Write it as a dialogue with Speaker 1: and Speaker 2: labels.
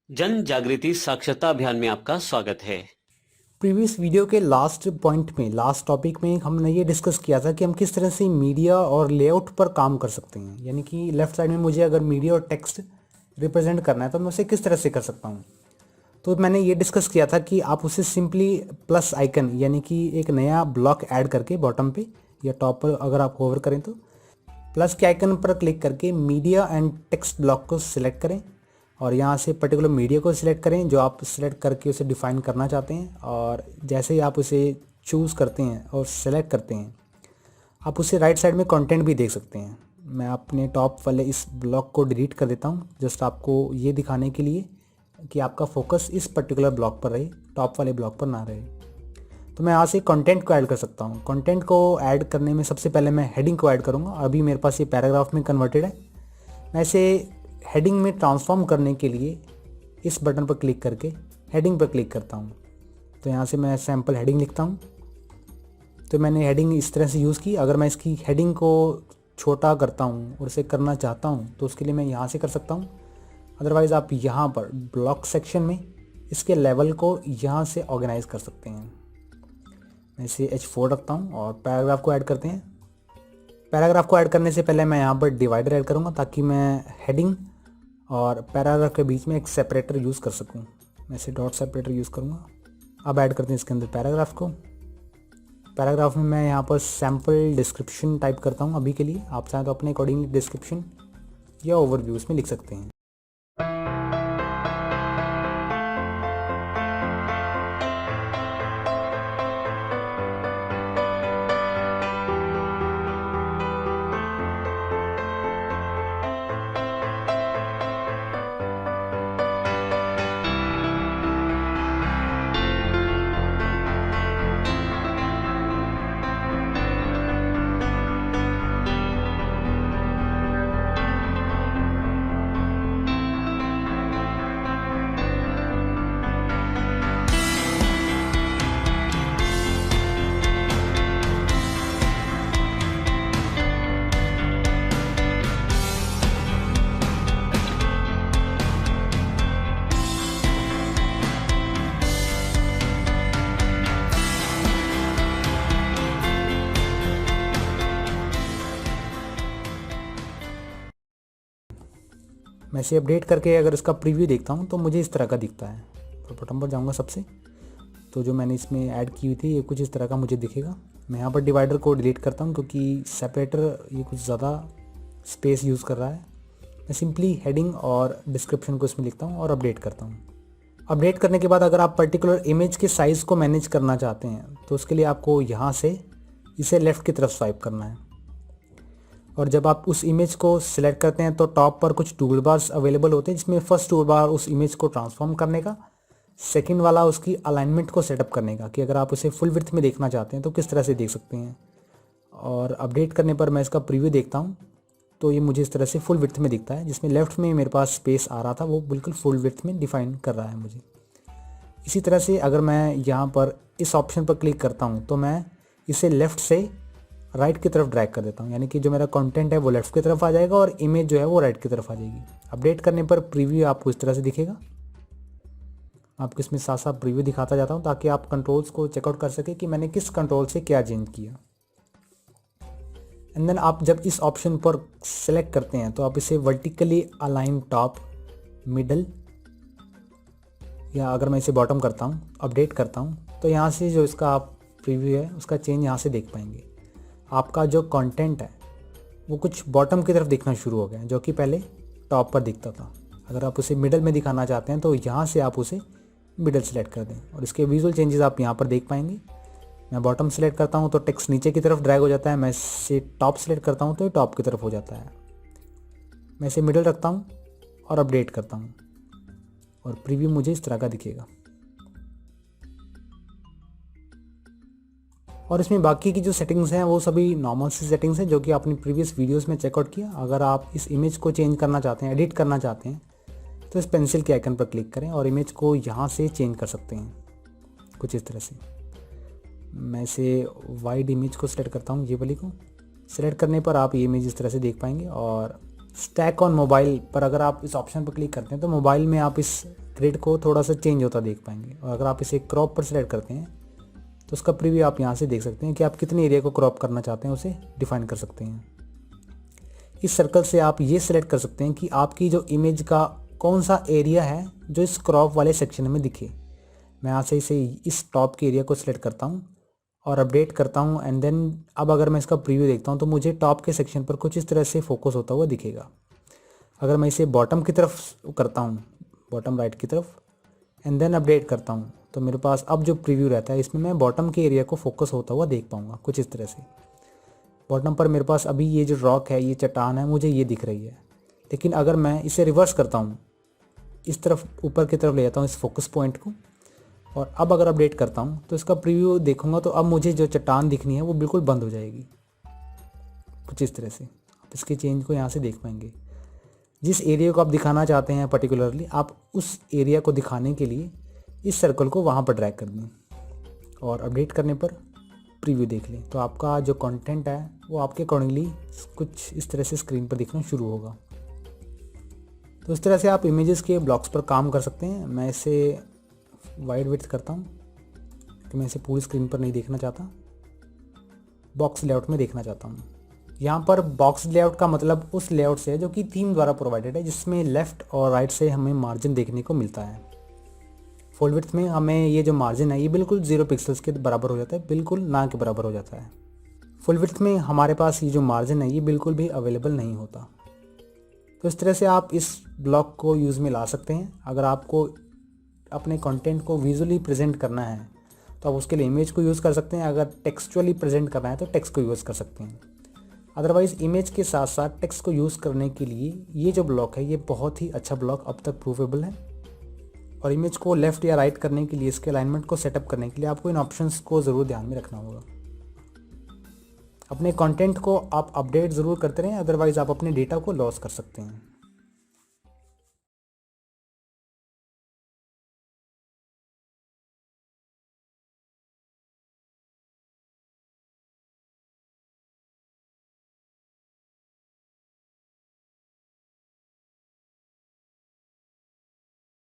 Speaker 1: जन जागृति साक्षरता अभियान में आपका स्वागत है।
Speaker 2: प्रीवियस वीडियो के लास्ट टॉपिक में हमने ये डिस्कस किया था कि हम किस तरह से मीडिया और लेआउट पर काम कर सकते हैं। यानी कि लेफ्ट साइड में मुझे अगर मीडिया और टेक्स्ट रिप्रेजेंट करना है तो मैं उसे किस तरह से कर सकता हूँ। तो मैंने ये डिस्कस किया था कि आप उसे सिंपली प्लस आइकन यानी कि एक नया ब्लॉक ऐड करके बॉटम पे या टॉप पर अगर आप होवर करें तो प्लस के आइकन पर क्लिक करके मीडिया एंड टेक्स्ट ब्लॉक को सिलेक्ट करें और यहाँ से पर्टिकुलर मीडिया को सिलेक्ट करें जो आप सिलेक्ट करके उसे डिफ़ाइन करना चाहते हैं। और जैसे ही आप उसे चूज़ करते हैं और सेलेक्ट करते हैं आप उसे राइट साइड में कंटेंट भी देख सकते हैं। मैं अपने टॉप वाले इस ब्लॉक को डिलीट कर देता हूँ जस्ट आपको ये दिखाने के लिए कि आपका फोकस इस पर्टिकुलर ब्लॉक पर रहे, टॉप वाले ब्लॉक पर ना रहे। तो मैं यहाँ से कंटेंट को ऐड कर सकता हूँ। कंटेंट को ऐड करने में सबसे पहले मैं हेडिंग को ऐड करूँगा। अभी मेरे पास ये पैराग्राफ में कन्वर्टेड है। मैं इसे हेडिंग में ट्रांसफॉर्म करने के लिए इस बटन पर क्लिक करके हेडिंग पर क्लिक करता हूँ। तो यहाँ से मैं सैम्पल हेडिंग लिखता हूँ। तो मैंने हेडिंग इस तरह से यूज़ की। अगर मैं इसकी हेडिंग को छोटा करता हूँ और इसे करना चाहता हूँ तो उसके लिए मैं यहाँ से कर सकता हूँ। अदरवाइज़ आप यहाँ पर ब्लॉक सेक्शन में इसके लेवल को यहाँ से ऑर्गेनाइज कर सकते हैं। मैं इसे H4 रखता हूँ और पैराग्राफ को ऐड करते हैं। पैराग्राफ को ऐड करने से पहले मैं यहाँ पर डिवाइडर ऐड करूँगा ताकि मैं हेडिंग और पैराग्राफ के बीच में एक सेपरेटर यूज़ कर सकूँ। मैं इसे डॉट सेपरेटर यूज़ करूँगा। अब ऐड करते हैं इसके अंदर पैराग्राफ को। पैराग्राफ में मैं यहाँ पर सैम्पल डिस्क्रिप्शन टाइप करता हूँ अभी के लिए। आप चाहें तो अपने अकॉर्डिंगली डिस्क्रिप्शन या ओवरव्यू इसमें लिख सकते हैं। मैं इसे अपडेट करके अगर इसका प्रीव्यू देखता हूँ तो मुझे इस तरह का दिखता है। तो बटन पर जाऊँगा सबसे, तो जो मैंने इसमें ऐड की हुई थी ये कुछ इस तरह का मुझे दिखेगा। मैं यहाँ पर डिवाइडर को डिलीट करता हूँ क्योंकि सेपरेटर ये कुछ ज़्यादा स्पेस यूज़ कर रहा है। मैं सिंपली हेडिंग और डिस्क्रिप्शन को इसमें लिखता हूँ और अपडेट करता हूँ। अपडेट करने के बाद अगर आप पर्टिकुलर इमेज के साइज़ को मैनेज करना चाहते हैं तो उसके लिए आपको यहाँ से इसे लेफ़्ट की तरफ स्वाइप करना है। और जब आप उस इमेज को सिलेक्ट करते हैं तो टॉप पर कुछ टूल बार्स अवेलेबल होते हैं जिसमें फर्स्ट टूल बार उस इमेज को ट्रांसफॉर्म करने का, सेकंड वाला उसकी अलाइनमेंट को सेटअप करने का कि अगर आप उसे फुल विड्थ में देखना चाहते हैं तो किस तरह से देख सकते हैं। और अपडेट करने पर मैं इसका प्रीव्यू देखता हूँ तो ये मुझे इस तरह से फुल विड्थ में दिखता है। जिसमें लेफ्ट में मेरे पास स्पेस आ रहा था वो बिल्कुल फुल विड्थ में डिफाइन कर रहा है मुझे। इसी तरह से अगर मैं यहाँ पर इस ऑप्शन पर क्लिक करता हूँ तो मैं इसे लेफ़्ट से राइट की तरफ ड्रैग कर देता हूँ। यानी कि जो मेरा कंटेंट है वो लेफ़्ट की तरफ आ जाएगा और इमेज जो है वो राइट की तरफ आ जाएगी। अपडेट करने पर प्रीव्यू आपको इस तरह से दिखेगा। आपको इसमें साथ साथ प्रीव्यू दिखाता जाता हूँ ताकि आप कंट्रोल्स को चेकआउट कर सके कि मैंने किस कंट्रोल से क्या चेंज किया। एंड देन आप जब इस ऑप्शन पर सेलेक्ट करते हैं तो आप इसे वर्टिकली अलाइन टॉप, मिडल, या अगर मैं इसे बॉटम करता हूँ, अपडेट करता हूँ तो यहाँ से जो इसका आप प्रीव्यू है उसका चेंज यहाँ से देख पाएंगे। आपका जो कंटेंट है वो कुछ बॉटम की तरफ दिखना शुरू हो गया है जो कि पहले टॉप पर दिखता था। अगर आप उसे मिडल में दिखाना चाहते हैं तो यहाँ से आप उसे मिडल सेलेक्ट कर दें और इसके विजुअल चेंजेस आप यहाँ पर देख पाएंगे। मैं बॉटम सेलेक्ट करता हूँ तो टेक्स्ट नीचे की तरफ ड्रैग हो जाता है। मैं इसे टॉप सेलेक्ट करता हूँ तो ये टॉप की तरफ हो जाता है। मैं इसे मिडल रखता हूँ और अपडेट करता हूँ और प्रीव्यू मुझे इस तरह का दिखेगा। और इसमें बाकी की जो सेटिंग्स हैं वो सभी नॉर्मल सी सेटिंग्स हैं जो कि आपने प्रीवियस वीडियोस में चेकआउट किया। अगर आप इस इमेज को चेंज करना चाहते हैं, एडिट करना चाहते हैं तो इस पेंसिल के आइकन पर क्लिक करें और इमेज को यहाँ से चेंज कर सकते हैं कुछ इस तरह से। मैं इसे वाइड इमेज को सिलेक्ट करता हूँ, ये वाली को सिलेक्ट करने पर आप ये इमेज इस तरह से देख पाएंगे। और स्टैक ऑन मोबाइल पर अगर आप इस ऑप्शन पर क्लिक करते हैं तो मोबाइल में आप इस ग्रिड को थोड़ा सा चेंज होता देख पाएंगे। और अगर आप इसे क्रॉप पर सेलेक्ट करते हैं तो उसका प्रीव्यू आप यहाँ से देख सकते हैं कि आप कितने एरिया को क्रॉप करना चाहते हैं, उसे डिफाइन कर सकते हैं। इस सर्कल से आप ये सिलेक्ट कर सकते हैं कि आपकी जो इमेज का कौन सा एरिया है जो इस क्रॉप वाले सेक्शन में दिखे। मैं यहाँ से इसे इस टॉप के एरिया को सिलेक्ट करता हूँ और अपडेट करता हूँ एंड देन अब अगर मैं इसका प्रीव्यू देखता हूँ तो मुझे टॉप के सेक्शन पर कुछ इस तरह से फोकस होता हुआ दिखेगा। अगर मैं इसे बॉटम की तरफ करता हूँ, बॉटम राइट की तरफ, एंड देन अपडेट करता हूँ तो मेरे पास अब जो प्रीव्यू रहता है इसमें मैं बॉटम के एरिया को फोकस होता हुआ देख पाऊँगा कुछ इस तरह से। बॉटम पर मेरे पास अभी ये जो रॉक है, ये चट्टान है, मुझे ये दिख रही है। लेकिन अगर मैं इसे रिवर्स करता हूँ, इस तरफ ऊपर की तरफ ले जाता हूँ इस फोकस पॉइंट को, और अब अगर अपडेट करता हूँ तो इसका प्रीव्यू देखूंगा तो अब मुझे जो चट्टान दिखनी है वो बिल्कुल बंद हो जाएगी कुछ इस तरह से। आप इसके चेंज को यहाँ से देख पाएंगे। जिस एरिया को आप दिखाना चाहते हैं पर्टिकुलरली, आप उस एरिया को दिखाने के लिए इस सर्कल को वहाँ पर ड्रैग कर दें और अपडेट करने पर प्रीव्यू देख लें तो आपका जो कंटेंट है वो आपके अकॉर्डिंगली कुछ इस तरह से स्क्रीन पर दिखना शुरू होगा। तो इस तरह से आप इमेजेस के ब्लॉक्स पर काम कर सकते हैं। मैं इसे वाइड विड्थ करता हूँ कि मैं इसे पूरी स्क्रीन पर नहीं देखना चाहता, बॉक्स लेआउट में देखना चाहता हूँ। यहाँ पर बॉक्स लेआउट का मतलब उस लेआउट से है जो कि थीम द्वारा प्रोवाइडेड है, जिसमें लेफ़्ट और राइट से हमें मार्जिन देखने को मिलता है। फुल विड्थ में हमें ये जो मार्जिन है ये बिल्कुल 0 पिक्सल्स के बराबर हो जाता है, बिल्कुल ना के बराबर हो जाता है। फुल विड्थ में हमारे पास ये जो मार्जिन है ये बिल्कुल भी अवेलेबल नहीं होता। तो इस तरह से आप इस ब्लॉक को यूज़ में ला सकते हैं। अगर आपको अपने कंटेंट को विजुअली प्रेजेंट करना है तो आप उसके लिए इमेज को यूज़ कर सकते हैं। अगर टेक्सचुअली प्रेजेंट करना है तो टेक्स्ट को यूज़ कर सकते हैं। अदरवाइज़ इमेज के साथ साथ टेक्स्ट को यूज़ करने के लिए ये जो ब्लॉक है ये बहुत ही अच्छा ब्लॉक अब तक प्रूवेबल है। और इमेज को लेफ़्ट या राइट करने के लिए, इसके अलाइनमेंट को सेटअप करने के लिए आपको इन ऑप्शंस को ज़रूर ध्यान में रखना होगा। अपने कंटेंट को आप अपडेट ज़रूर करते रहें, अदरवाइज़ आप अपने डेटा को लॉस कर सकते हैं।